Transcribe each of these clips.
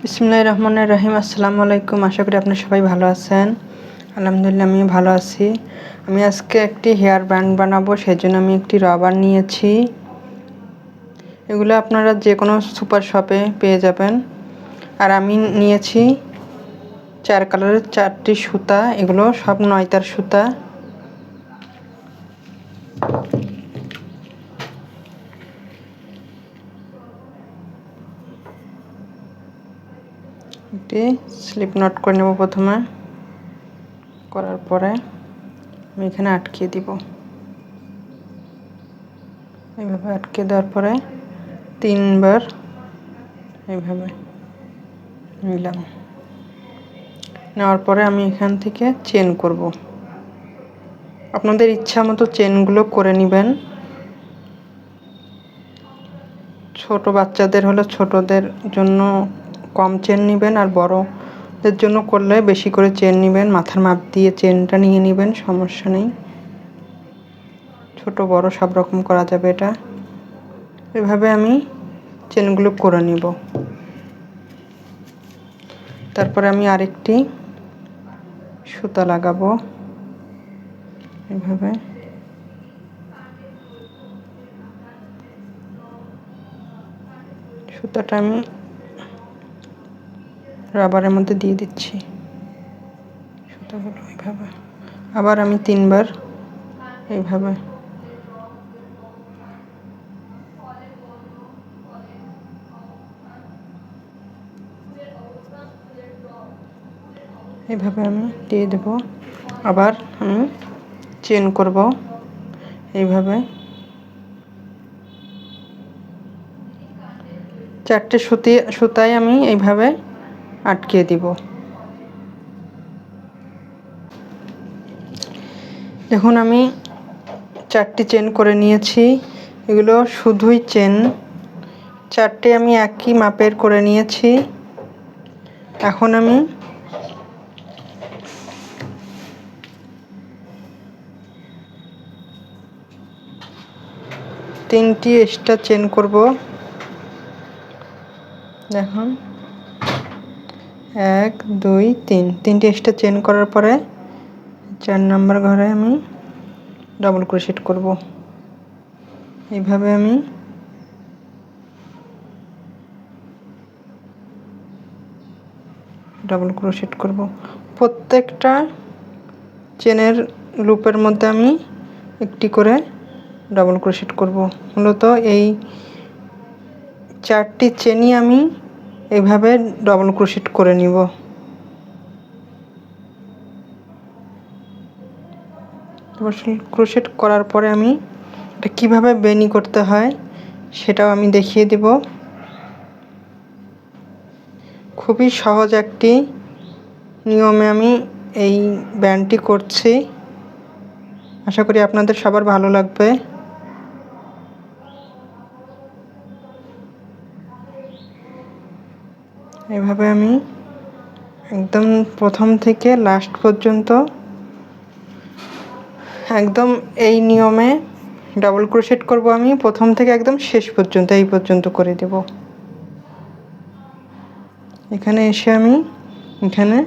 বিসমিল্লাহির রহমানির রহিম। আসসালামু আলাইকুম। আশা করি আপনারা সবাই ভালো আছেন। আলহামদুলিল্লাহ আমি ভালো আছি। আমি আজকে একটি হেয়ার ব্যান্ড বানাবো, সেজন্য আমি একটি রাবার নিয়েছি। এগুলো আপনারা যে কোনো সুপার শপে পেয়ে যাবেন। আর আমি নিয়েছি 4 কালারের 4টি সুতা। এগুলো সব 9 তার সুতা। একটি স্লিপ নট করে নেব প্রথমে। করার পরে আমি এখানে আটকে দিব। এইভাবে আটকে দেওয়ার পরে 3বার এইভাবে নিলাম। নেওয়ার পরে আমি এখান থেকে চেন করব। আপনাদের ইচ্ছা মতো চেনগুলো করে নেবেন। ছোট বাচ্চাদের হলে ছোটদের জন্য কম চেন নেবেন, আর বড়দের জন্য করলে বেশি করে চেন নেবেন। মাথার মাপ দিয়ে চেনটা নিয়ে নেবেন, সমস্যা নেই। ছোট বড় সব রকম করা যাবে এটা। এভাবে আমি চেনগুলো করে নিব। তারপরে আমি আরেকটি সুতা লাগাবো এভাবে। সুতাটা আমি রাবারের মধ্যে দিয়ে দিচ্ছি সুতাগুলো এইভাবে। আবার আমি 3বার এইভাবে আমি দিয়ে দেব। আবার আমি চেন করব এইভাবে। 4টে সুতায় আমি এইভাবে আটকে দিব। দেখুন আমি 4টি চেন করে নিয়েছি। এগুলো শুধুই চেন। 4টে আমি একই মাপের করে নিয়েছি। এখন আমি তিনটি এক্সট্রা চেন করব। দেখুন 1 2 3 তিনটি এক্সট্রা চেন করার পরে 4 নম্বর ঘরে আমি ডাবল ক্রোশেট করব। এইভাবে আমি ডাবল ক্রোশেট করব। প্রত্যেকটা চেনের লুপের মধ্যে আমি একটি করে ডাবল ক্রোশেট করব। মূলত এই 4টি চেনই আমি এইভাবে ডাবল ক্রোশেট করে নিব। ডাবল ক্রোশেট করার পরে আমি এটা কীভাবে বেনি করতে হয় সেটাও আমি দেখিয়ে দেব। খুবই সহজ একটি নিয়মে আমি এই ব্যান্ডটি করছি। আশা করি আপনাদের সবার ভালো লাগবে। এভাবে আমি একদম প্রথম থেকে লাস্ট পর্যন্ত একদম এই নিয়মে ডাবল ক্রোশেট করব। আমি প্রথম থেকে একদম শেষ পর্যন্ত এই পর্যন্ত করে দেব। এখানে এসে আমি এখানে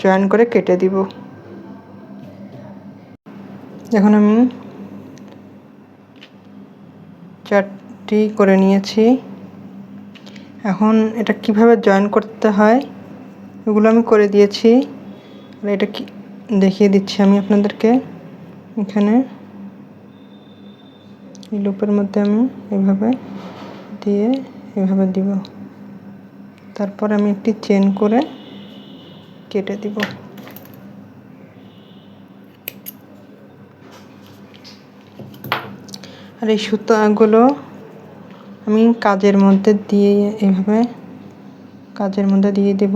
জয়েন করে কেটে দিব। এখন আমি 4টি করে নিয়েছি। এখন এটা কিভাবে জয়েন করতে হয় এগুলো আমি করে দিয়েছি। আর এটা কি দেখিয়ে দিচ্ছি আমি আপনাদেরকে। এখানে এই লুপের মধ্যে আমি এভাবে দিয়ে এভাবে দিব। তারপর আমি একটি চেন করে কেটে দিব। আর এই সুতাগুলো আমি কাজের মধ্যে দিয়ে এভাবে কাজের মধ্যে দিয়ে দেব।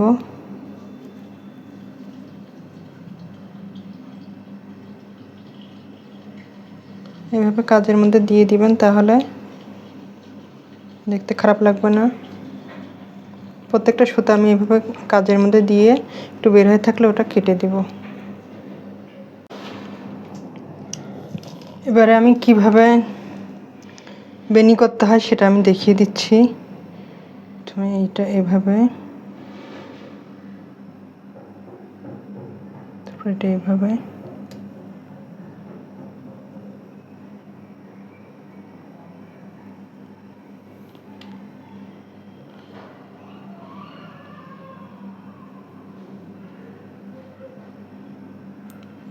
এভাবে কাজের মধ্যে দিয়ে দিবেন, তাহলে দেখতে খারাপ লাগবে না। প্রত্যেকটা সুতা আমি এভাবে কাজের মধ্যে দিয়ে একটু বের হয়ে থাকলে ওটা কেটে দেব। এবারে আমি কিভাবে বেনি করতে হয় সেটা আমি দেখিয়ে দিচ্ছি। প্রথমে এইটা এভাবে, তারপর এটা এভাবে,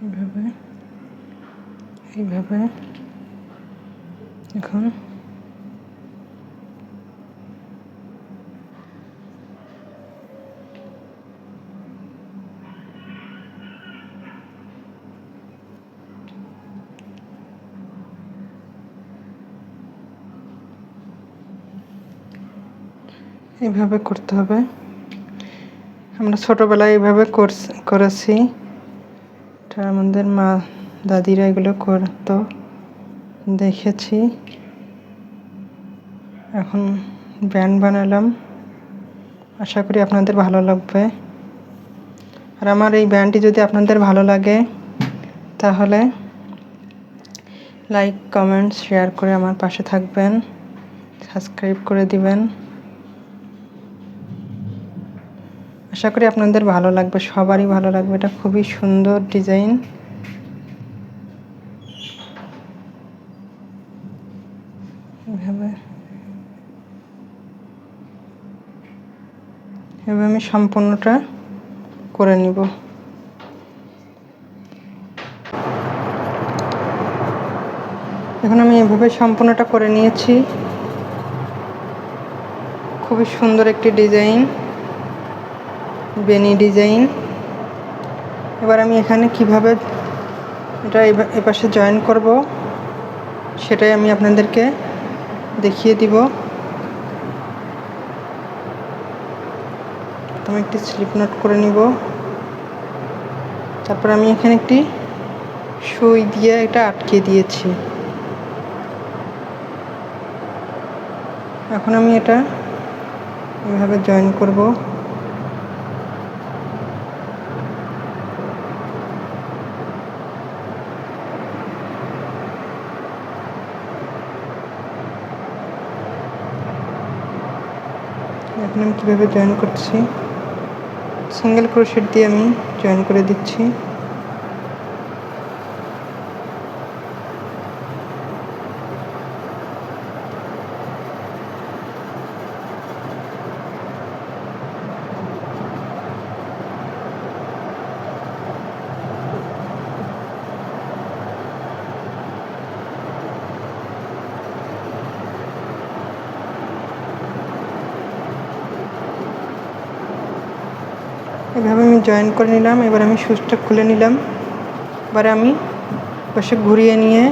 এইভাবে, এইভাবে। এখন এইভাবে করতে হবে। আমরা ছোটোবেলায় এইভাবে করেছি। এটা আমাদের মা দাদিরা এগুলো করতো, দেখেছি। এখন ব্যান্ড বানালাম, আশা করি আপনাদের ভালো লাগবে। আর আমার এই ব্যান্ডটি যদি আপনাদের ভালো লাগে তাহলে লাইক, কমেন্ট, শেয়ার করে আমার পাশে থাকবেন, সাবস্ক্রাইব করে দিবেন। আশা করি আপনাদের ভালো লাগবে, সবারই ভালো লাগবে। এটা খুবই সুন্দর ডিজাইন। এভাবে আমি সম্পূর্ণটা করে নিব। এখন আমি এভাবে সম্পূর্ণটা করে নিয়েছি। খুবই সুন্দর একটি ডিজাইন, বেনি ডিজাইন। এবার আমি এখানে কিভাবে এটা এপাশে জয়েন করব সেটাই আমি আপনাদেরকে দেখিয়ে দিব। আমি একটি স্লিপ নট করে নিব, তারপর আমি এখানে একটি সুই দিয়ে এটা আটকে দিয়েছি। এখন আমি এটা এভাবে জয়েন করব। এখন আমি কীভাবে জয়েন করছি, সিঙ্গেল ক্রোশেট দিয়ে আমি জয়েন করে দিচ্ছি। এভাবে আমি জয়েন করে নিলাম। এবার আমি সুচটা খুলে নিলাম। এবারে আমি পাশে ঘুরিয়ে নিয়ে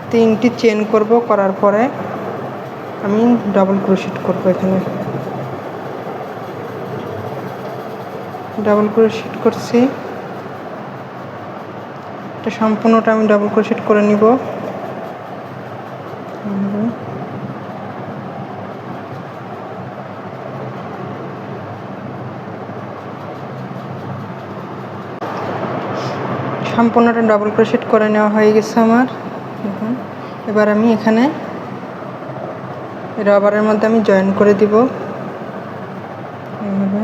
3টি চেন করব। করার পরে আমি ডাবল ক্রোশেট করব। এখানে ডাবল ক্রোশেট করছি, এটা সম্পূর্ণটা আমি ডাবল ক্রোশেট করে নিব। সম্পূর্ণটা ডাবল ক্রোশেট করে নেওয়া হয়ে গেছে আমার। দেখুন, এবার আমি এখানে রাবারের মধ্যে আমি জয়েন করে দিব এইভাবে।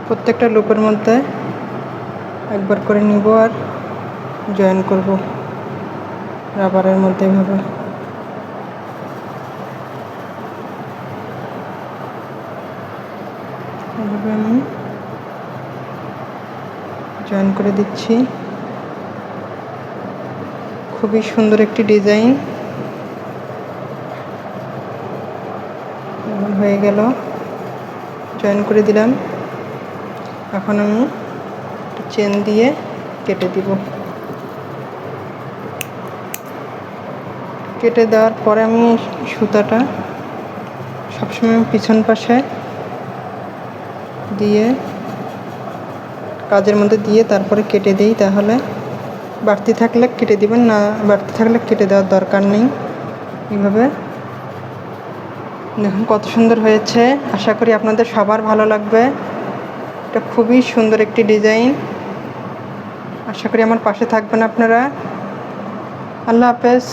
প্রত্যেকটা লুপের মধ্যে একবার করে নিব আর জয়েন করব রাবারের মধ্যে এভাবে। এভাবে আমি জয়েন করে দিচ্ছি। খুবই সুন্দর একটি ডিজাইন হয়ে গেল, জয়েন করে দিলাম। এখন আমি চেন দিয়ে কেটে দিব। কেটে দেওয়ার পরে আমি সুতাটা সবসময় পিছন পাশে দিয়ে কাজের মধ্যে দিয়ে তারপরে কেটে দিই। তাহলে বাড়তি থাকলে কেটে দিবেন, না বাড়তি থাকলে কেটে দেওয়ার দরকার নেই। এইভাবে দেখুন কত সুন্দর হয়েছে। আশা করি আপনাদের সবার ভালো লাগবে। এটা খুবই সুন্দর একটি ডিজাইন। আশা করি আমার পাশে থাকবেন আপনারা। আল্লাহ হাফেজ।